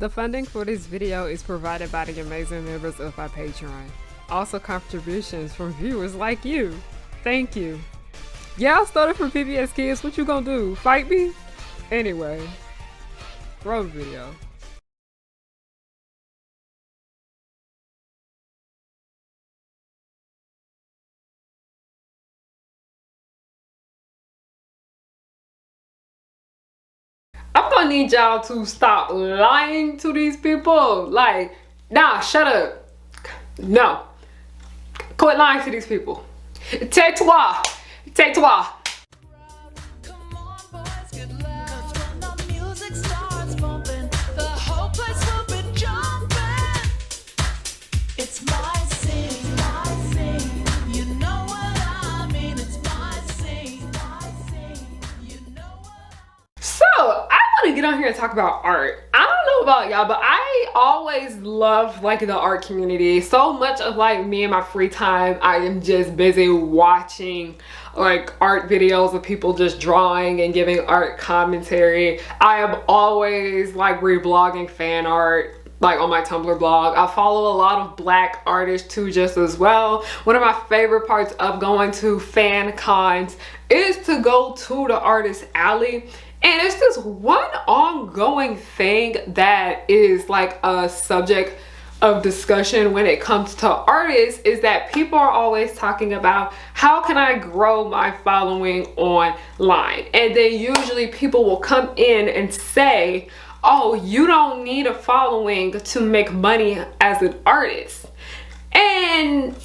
The funding for this video is provided by the amazing members of our Patreon. Also contributions from viewers like you. Thank you. Yeah, I started from PBS Kids. What you gonna do? Fight me? Anyway, roll the video. I'm gonna need y'all to stop lying to these people. Like, nah, shut up. No. Quit lying to these people. Tais-toi. Tais-toi. Come on, boys, get loud. When the music starts bumping, the whole place will be jumping. It's my scene, my scene. You know what I mean. It's my scene, you know what So, I want to get on here and talk about art. I don't know about y'all, but I always love like the art community. So much of like me in my free time, I am just busy watching like art videos of people just drawing and giving art commentary. I am always like reblogging fan art like on my Tumblr blog. I follow a lot of black artists too just as well. One of my favorite parts of going to fan cons is to go to the artist alley. And it's this one ongoing thing that is like a subject of discussion when it comes to artists, is that people are always talking about how can I grow my following online? And then usually people will come in and say, oh, you don't need a following to make money as an artist. And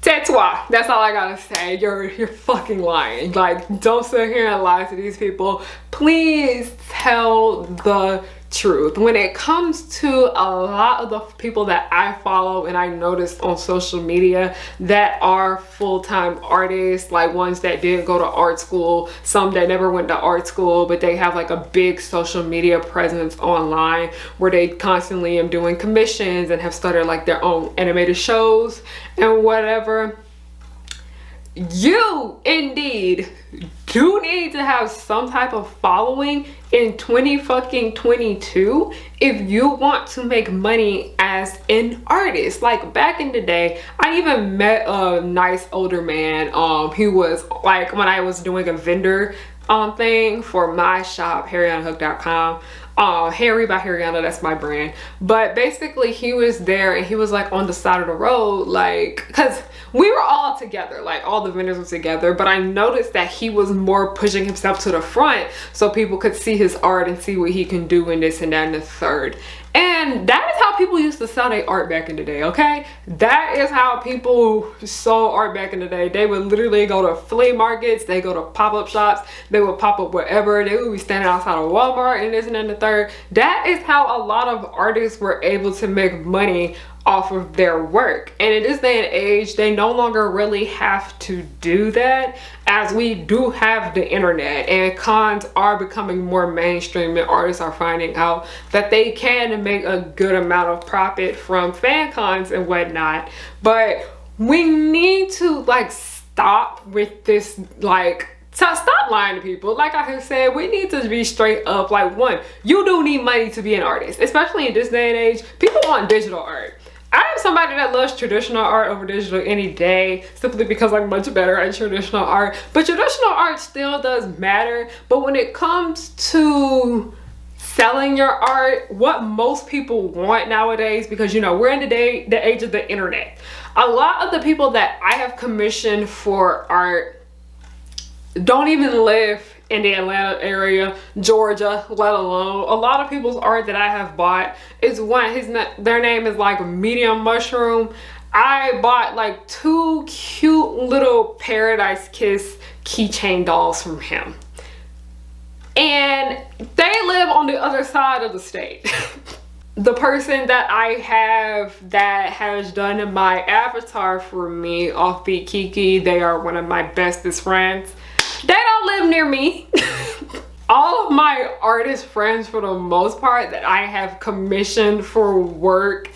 tais-toi. That's all I gotta say. You're fucking lying. Like, don't sit here and lie to these people. Please tell the truth. When it comes to a lot of the people that I follow and I noticed on social media that are full-time artists, like ones that did go to art school, some that never went to art school, but they have like a big social media presence online where they constantly am doing commissions and have started like their own animated shows and whatever. You indeed do need to have some type of following in 2022 if you want to make money as an artist. Like back in the day, I even met a nice older man. He was like, when I was doing a vendor thing for my shop, harriyannahook.com. Harry by Harriyanna, that's my brand. But basically he was there and he was like on the side of the road, like, because we were all together, like all the vendors were together, but I noticed that he was more pushing himself to the front so people could see his art and see what he can do and this and that and the third. And that is how people used to sell their art back in the day, okay? That is how people sold art back in the day. They would literally go to flea markets, they go to pop-up shops, they would pop up wherever, they would be standing outside of Walmart and this and then the third. That is how a lot of artists were able to make money off of their work. And in this day and age, they no longer really have to do that, as we do have the internet and cons are becoming more mainstream and artists are finding out that they can make a good amount of profit from fan cons and whatnot. But we need to like stop with this, like, stop lying to people. Like I have said, we need to be straight up. Like, one, you do need money to be an artist, especially in this day and age. People want digital art. I am somebody that loves traditional art over digital any day, simply because I'm much better at traditional art. But traditional art still does matter. But when it comes to selling your art, what most people want nowadays, because you know we're in the age of the internet, a lot of the people that I have commissioned for art don't even live in the Atlanta area, Georgia, let alone. A lot of people's art that I have bought is their name is like Medium Mushroom. I bought like 2 cute little Paradise Kiss keychain dolls from him. And they live on the other side of the state. The person that I have that has done my avatar for me off Beat Kiki, they are one of my bestest friends. They don't live near me. All of my artist friends, for the most part, that I have commissioned for work,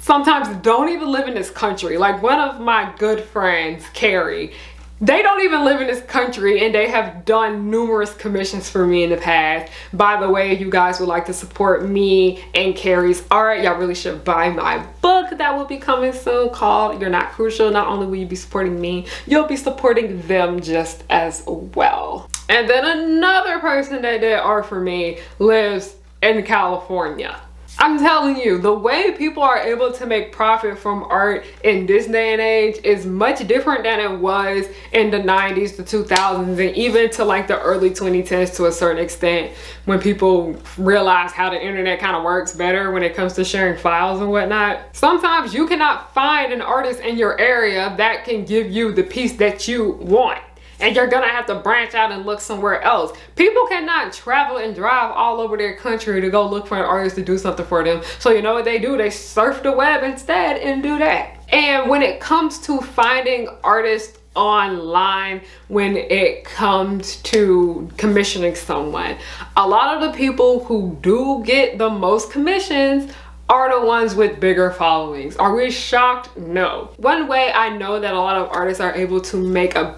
sometimes don't even live in this country. Like one of my good friends, Carrie, They don't even live in this country, and they have done numerous commissions for me in the past. By the way, if you guys would like to support me and Carrie's art, y'all really should buy my book that will be coming soon called You're Not Crucial. Not only will you be supporting me, you'll be supporting them just as well. And then another person that did art for me lives in California. I'm telling you, the way people are able to make profit from art in this day and age is much different than it was in the 90s, the 2000s, and even to like the early 2010s to a certain extent, when people realize how the internet kind of works better when it comes to sharing files and whatnot. Sometimes you cannot find an artist in your area that can give you the piece that you want, and you're gonna have to branch out and look somewhere else. People cannot travel and drive all over their country to go look for an artist to do something for them. So you know what they do? They surf the web instead and do that. And when it comes to finding artists online, when it comes to commissioning someone, a lot of the people who do get the most commissions are the ones with bigger followings. Are we shocked? No. One way I know that a lot of artists are able to make a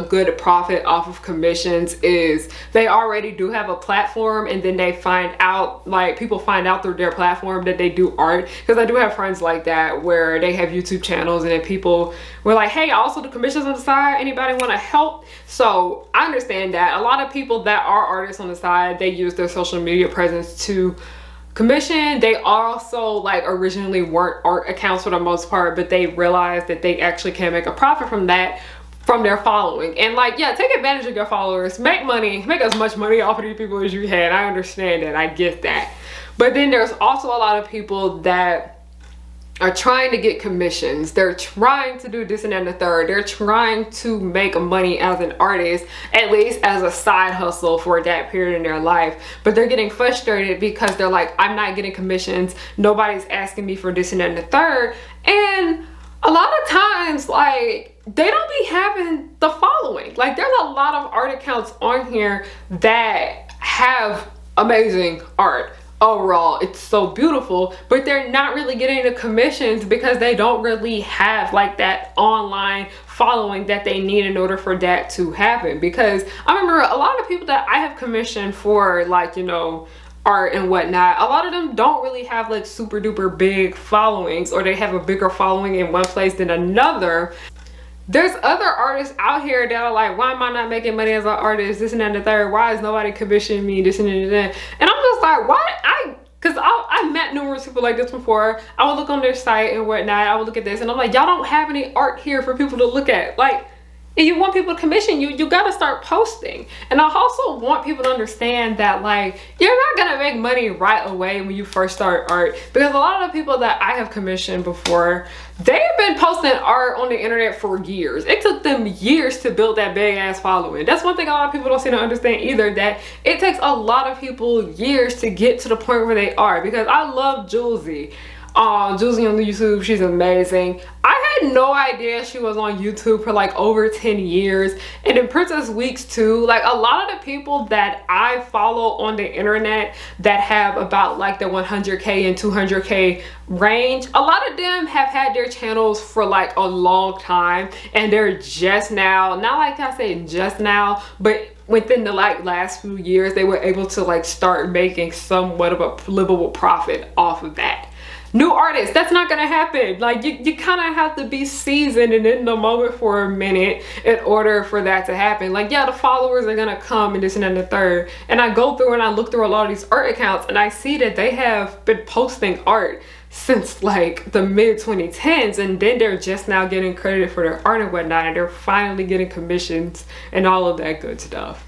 good profit off of commissions is they already do have a platform, and then they find out, like people find out through their platform that they do art. Because I do have friends like that where they have YouTube channels, and then people were like, hey, I also do commissions on the side, anybody want to help? So I understand that a lot of people that are artists on the side, they use their social media presence to commission. They also like originally weren't art accounts for the most part, but they realized that they actually can make a profit from that, from their following. And like, yeah, take advantage of your followers, make money, make as much money off of these people as you can. I understand that, I get that. But then there's also a lot of people that are trying to get commissions. They're trying to do this and that and the third. They're trying to make money as an artist, at least as a side hustle for that period in their life. But they're getting frustrated because they're like, I'm not getting commissions. Nobody's asking me for this and that and the third. And a lot of times, like, they don't be having the following. Like, there's a lot of art accounts on here that have amazing art. Overall, it's so beautiful, but they're not really getting the commissions because they don't really have like that online following that they need in order for that to happen. Because I remember a lot of people that I have commissioned for, like, you know, art and whatnot, a lot of them don't really have like super duper big followings, or they have a bigger following in one place than another. There's other artists out here that are like, why am I not making money as an artist, this and that and the third, why is nobody commissioning me, this and that, and I'm just like, what? Because I met numerous people like this before. I would look on their site and whatnot, I would look at this and I'm like, y'all don't have any art here for people to look at. Like, if you want people to commission you, you gotta start posting. And I also want people to understand that, like, you're not gonna make money right away when you first start art, because a lot of the people that I have commissioned before, they've been posting art on the internet for years. It took them years to build that big ass following. That's one thing a lot of people don't seem to understand either, that it takes a lot of people years to get to the point where they are. Because I love Julesy. Julesy on YouTube, she's amazing. I had no idea she was on YouTube for like over 10 years. And in Princess Weeks too, like a lot of the people that I follow on the internet that have about like the 100K and 200K range, a lot of them have had their channels for like a long time, and they're just now, not like I say just now, but within the like last few years, they were able to like start making somewhat of a livable profit off of that. New artists, that's not gonna happen. Like, you kind of have to be seasoned and in the moment for a minute in order for that to happen. Like, yeah, the followers are gonna come and this and that and the third. And I go through and I look through a lot of these art accounts and I see that they have been posting art since like the mid 2010s, and then they're just now getting credited for their art and whatnot, and they're finally getting commissions and all of that good stuff.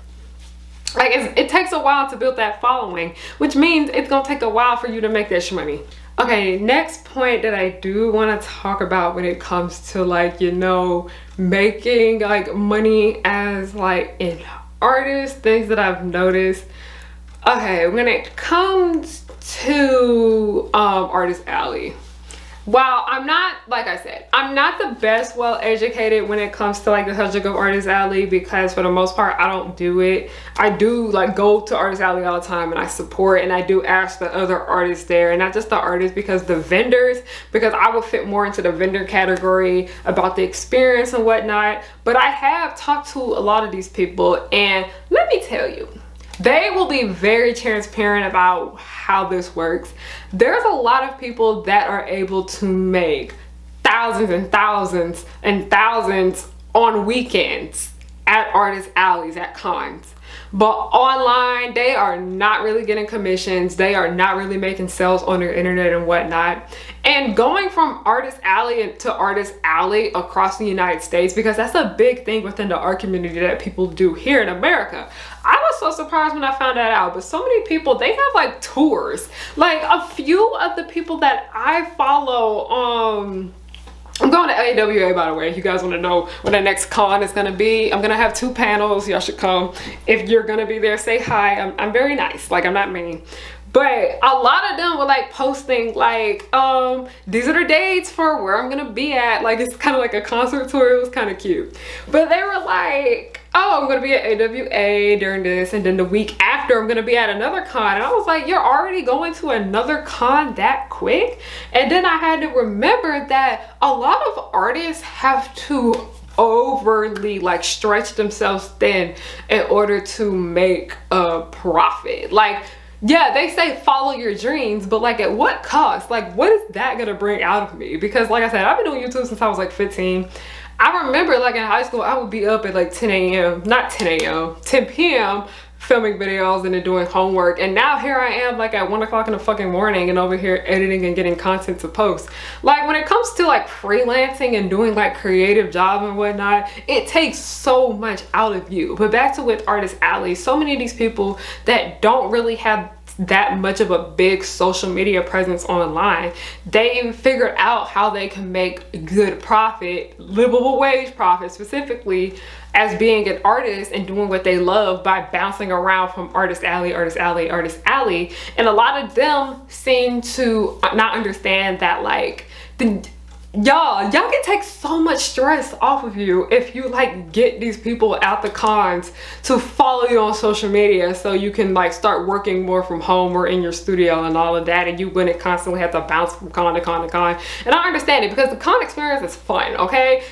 Like, it takes a while to build that following, which means it's gonna take a while for you to make that money. Okay, next point that I do want to talk about when it comes to, like, you know, making like money as like an artist, things that I've noticed. Okay, when it comes to Artist Alley, while I'm not, like I said, I'm not the best well educated when it comes to like the subject of Artist Alley, because for the most part I don't do it. I do like go to Artist Alley all the time and I support, and I do ask the other artists there, and not just the artists, because the vendors, because I would fit more into the vendor category about the experience and whatnot. But I have talked to a lot of these people, and let me tell you, they will be very transparent about how this works. There's a lot of people that are able to make thousands and thousands and thousands on weekends at artist alleys, at cons. But online, they are not really getting commissions. They are not really making sales on their internet and whatnot. And going from Artist Alley to Artist Alley across the United States, because that's a big thing within the art community that people do here in America. I was so surprised when I found that out, but so many people, they have like tours. Like a few of the people that I follow, I'm going to AWA, by the way, if you guys want to know when the next con is going to be. I'm going to have 2 panels. Y'all should come. If you're going to be there, say hi. I'm very nice. Like, I'm not mean. But a lot of them were like posting like, these are the dates for where I'm going to be at. Like, it's kind of like a concert tour. It was kind of cute. But they were like, oh, I'm going to be at AWA during this, and then the week after I'm going to be at another con. And I was like, you're already going to another con that quick? And then I had to remember that a lot of artists have to overly like stretch themselves thin in order to make a profit. Like, yeah, they say follow your dreams, but like at what cost? Like, what is that gonna bring out of me? Because like I said, I've been doing YouTube since I was like 15. I remember like in high school, I would be up at like 10 a.m. Not 10 a.m. 10 p.m. filming videos and then doing homework. And now here I am like at 1 o'clock in the fucking morning and over here editing and getting content to post. Like when it comes to like freelancing and doing like creative jobs and whatnot, it takes so much out of you. But back to with Artist Alley, so many of these people that don't really have that much of a big social media presence online, they figured out how they can make good profit, livable wage profit specifically, as being an artist and doing what they love by bouncing around from Artist Alley, Artist Alley, Artist Alley. And a lot of them seem to not understand that like y'all can take so much stress off of you if you like get these people at the cons to follow you on social media, so you can like start working more from home or in your studio and all of that, and you wouldn't constantly have to bounce from con to con to con. And I understand it, because the con experience is fun, okay?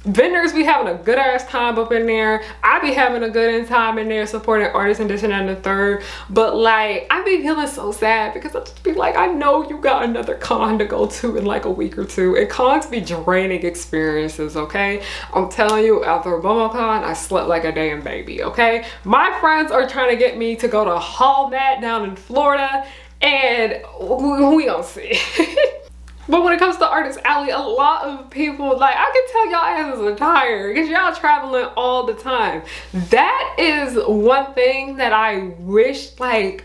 Vendors be having a good ass time up in there. I be having a good time in there supporting artists and this and that and the third. But like, I be feeling so sad because I just be like, I know you got another con to go to in like a week or two. And cons be draining experiences, okay? I'm telling you, after a BomoCon, I slept like a damn baby, okay? My friends are trying to get me to go to Hall Mat down in Florida, and we gonna see. But when it comes to Artist Alley, a lot of people, like, I can tell y'all asses are tired because y'all traveling all the time. That is one thing that I wish, like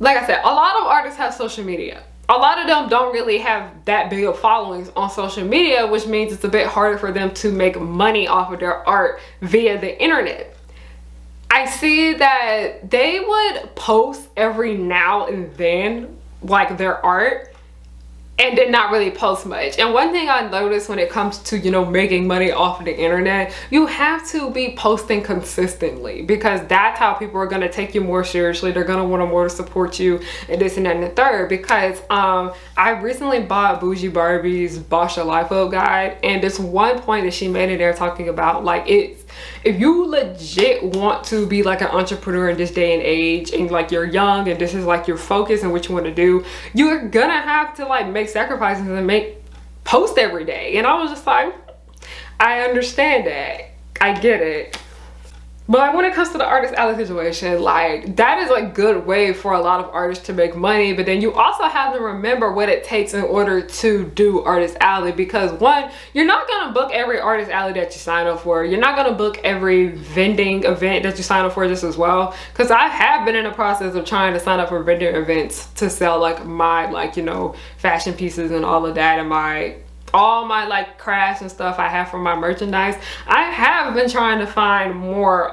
I said, a lot of artists have social media. A lot of them don't really have that big of followings on social media, which means it's a bit harder for them to make money off of their art via the internet. I see that they would post every now and then, like, their art, and did not really post much. And one thing I noticed when it comes to, you know, making money off of the internet, you have to be posting consistently, because that's how people are going to take you more seriously. They're going to want to more to support you and this and that and the third. Because I recently bought Bougie Barbie's Boss Your Life Up guide, and this one point that she made in there talking about like, if you legit want to be like an entrepreneur in this day and age, and like you're young and this is like your focus and what you want to do, you're gonna have to like make sacrifices and post every day. And I was just like, I understand that, I get it. But when it comes to the Artist Alley situation, like, that is a good way for a lot of artists to make money. But then you also have to remember what it takes in order to do Artist Alley. Because one, you're not going to book every Artist Alley that you sign up for. You're not going to book every vending event that you sign up for just as well. Because I have been in the process of trying to sign up for vending events to sell like my, like, you know, fashion pieces and all of that, and all my like crafts and stuff I have for my merchandise. I have been trying to find more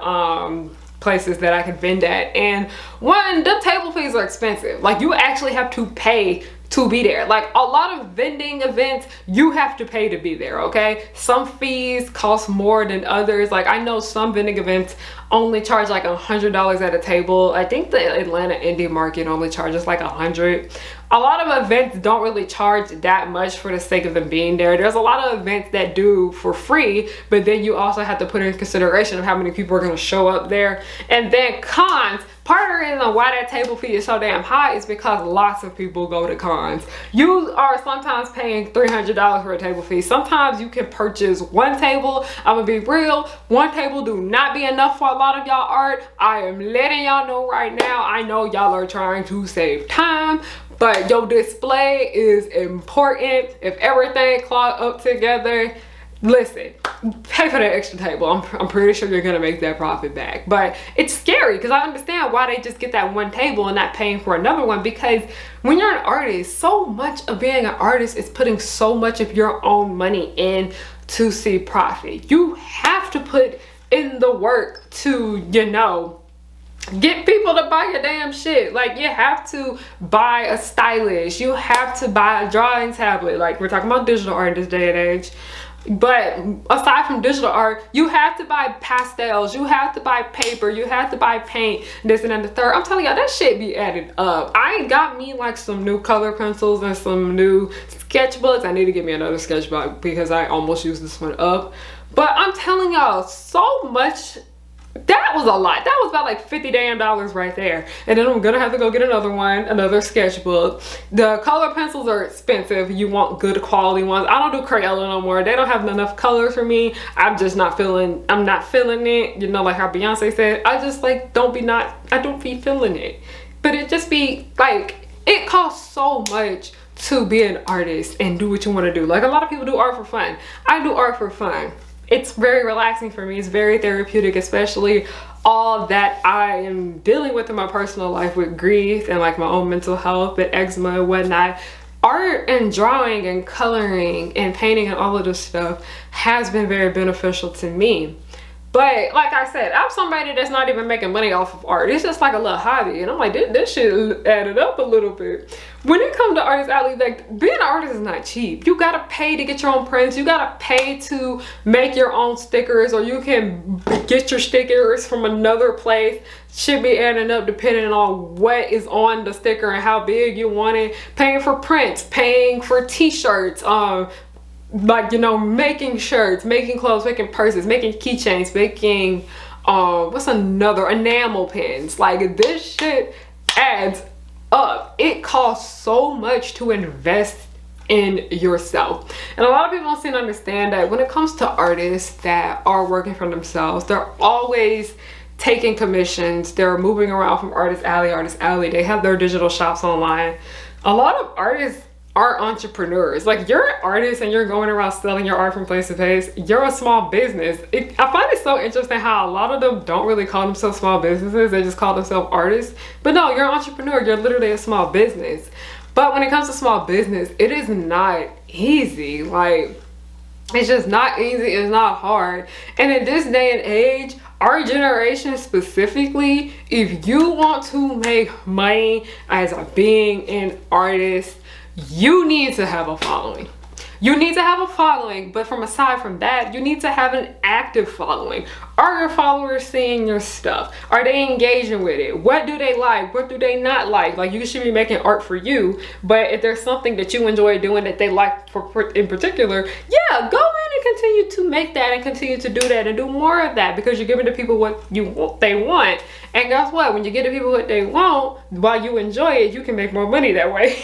places that I can vend at, and one, the table fees are expensive. Like, you actually have to pay to be there. Like a lot of vending events, you have to pay to be there, okay? Some fees cost more than others. Like I know some vending events only charge like $100 at a table. I think the Atlanta indie market only charges like $100. A lot of events don't really charge that much for the sake of them being there. There's a lot of events that do for free, but then you also have to put in consideration of how many people are going to show up there. And then cons, part of the reason why that table fee is so damn high is because lots of people go to cons. You are sometimes paying $300 for a table fee. Sometimes you can purchase one table. I'm gonna be real, one table do not be enough for a lot of y'all art. I am letting y'all know right now. I know y'all are trying to save time, but your display is important. If everything clogged up together, listen, pay for that extra table. I'm pretty sure you're gonna make that profit back. But it's scary because I understand why they just get that one table and not paying for another one, because when you're an artist, so much of being an artist is putting so much of your own money in to see profit. You have to put in the work to, you know, get people to buy your damn shit. Like you have to buy a stylist, you have to buy a drawing tablet. Like we're talking about digital art this day and age. But aside from digital art, you have to buy pastels, you have to buy paper, you have to buy paint, this and then the third. I'm telling y'all, that shit be added up. I got me like some new color pencils and some new sketchbooks. I need to get me another sketchbook because I almost used this one up. But I'm telling y'all, so much. That was a lot. That was about like $50 damn right there. And then I'm gonna have to go get another one, another sketchbook. The color pencils are expensive. You want good quality ones. I don't do Crayola no more. They don't have enough colors for me. I'm not feeling it. You know, like how Beyonce said, I just like I don't be feeling it. But it just be like, it costs so much to be an artist and do what you want to do. Like a lot of people do art for fun. I do art for fun. It's very relaxing for me. It's very therapeutic, especially all that I am dealing with in my personal life with grief and like my own mental health and eczema and whatnot. Art and drawing and coloring and painting and all of this stuff has been very beneficial to me. But like I said, I'm somebody that's not even making money off of art. It's just like a little hobby. And I'm like, this shit added up a little bit. When it comes to Artist Alley, like being an artist is not cheap. You gotta pay to get your own prints. You gotta pay to make your own stickers, or you can get your stickers from another place. Should be adding up depending on what is on the sticker and how big you want it. Paying for prints, paying for t-shirts, like, you know, making shirts, making clothes, making purses, making keychains, making what's another, enamel pins. Like this shit adds up. It costs so much to invest in yourself, and a lot of people don't seem to understand that when it comes to artists that are working for themselves, they're always taking commissions. They're moving around from Artist Alley. They have their digital shops online. A lot of artists are entrepreneurs. Like you're an artist and you're going around selling your art from place to place. You're a small business. I find it so interesting how a lot of them don't really call themselves small businesses. They just call themselves artists. But no, you're an entrepreneur. You're literally a small business. But when it comes to small business, it is not easy. Like it's just not easy. It's not hard. And in this day and age, our generation specifically, if you want to make money as being an artist, you need to have a following. You need to have a following, but aside from that, you need to have an active following. Are your followers seeing your stuff? Are they engaging with it? What do they like? What do they not like? Like you should be making art for you, but if there's something that you enjoy doing that they like in particular, yeah, go in and continue to make that and continue to do that and do more of that, because you're giving the people what they want. And guess what? When you give the people what they want while you enjoy it, you can make more money that way.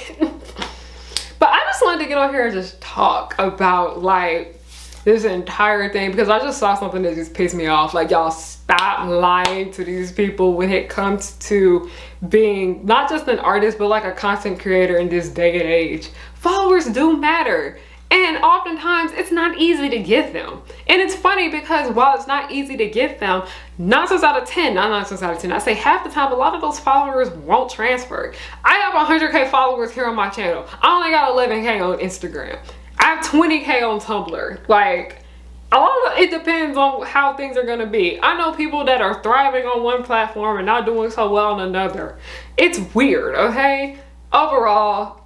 But I just wanted to get on here and just talk about like this entire thing, because I just saw something that just pissed me off. Like, y'all stop lying to these people when it comes to being not just an artist, but like a content creator in this day and age. Followers do matter. And oftentimes it's not easy to get them. And it's funny because while it's not easy to get them, 9 times out of 10, not 9 times out of 10, I say half the time, a lot of those followers won't transfer. I have 100K followers here on my channel. I only got 11K on Instagram. I have 20K on Tumblr. Like, a lot of it depends on how things are gonna be. I know people that are thriving on one platform and not doing so well on another. It's weird, okay? overall,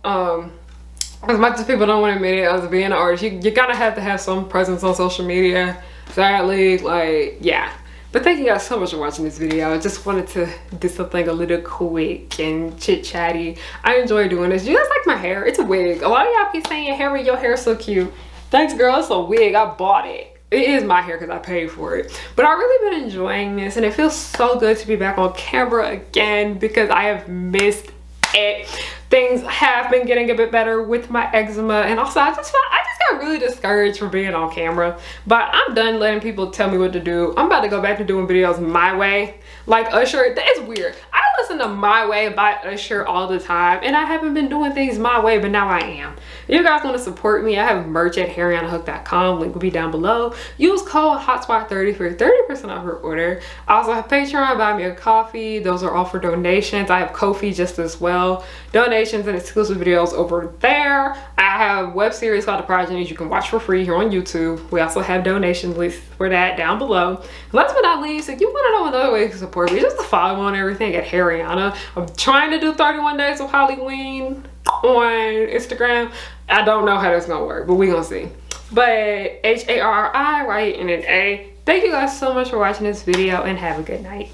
as much as people don't want to admit it, as being an artist, you gotta have to have some presence on social media. Sadly, like, yeah. But thank you guys so much for watching this video. I just wanted to do something a little quick and chit-chatty. I enjoy doing this. You guys like my hair? It's a wig. A lot of y'all keep saying, Harry, your hair's so cute. Thanks, girl. It's a wig. I bought it. It is my hair because I paid for it. But I've really been enjoying this, and it feels so good to be back on camera again because I have missed it. Things have been getting a bit better with my eczema, and also I just got really discouraged from being on camera. But I'm done letting people tell me what to do. I'm about to go back to doing videos my way. Like Usher, that is weird. I listen to My Way by Usher all the time, and I haven't been doing things my way, but now I am. If you guys want to support me, I have merch at harriyannahook.com. Link will be down below. Use code HOTSPOT30 for 30% off your order. I also have Patreon, buy me a coffee. Those are all for donations. I have Ko-fi just as well. Donations and exclusive videos over there. I have a web series called The Progenies you can watch for free here on YouTube. We also have donation links for that down below. Last but not least, if you want to know another way to support me, just to follow on everything at Harriyanna. I'm trying to do 31 days of Halloween on Instagram. I don't know how that's gonna work, but we gonna see. But HARRI, right, and an A. Thank you guys so much for watching this video, and have a good night.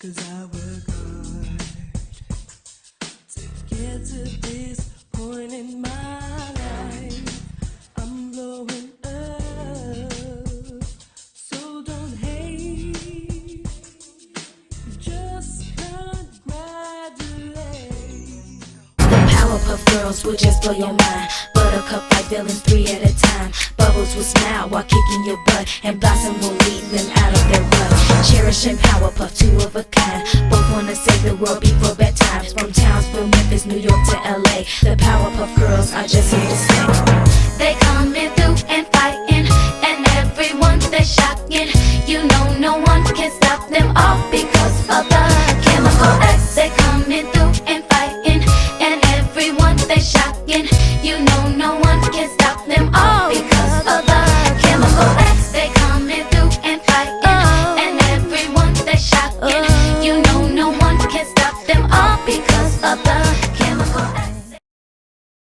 Cause I work hard to get to this point in my life. I'm blowing up, so don't hate, just congratulate. Powerpuff Girls will just blow your mind. Buttercup like villains 3 at a time. Bubbles will smile while kicking your butt, and Blossom will lead them out of their rut. Cherish and Powerpuff, 2 of a kind. Both wanna save the world before bedtime. From Townsville, Memphis, New York to LA, the Powerpuff Girls are just here to stay. They coming through and fighting, and everyone they shocking. You know no one can stop them all because of the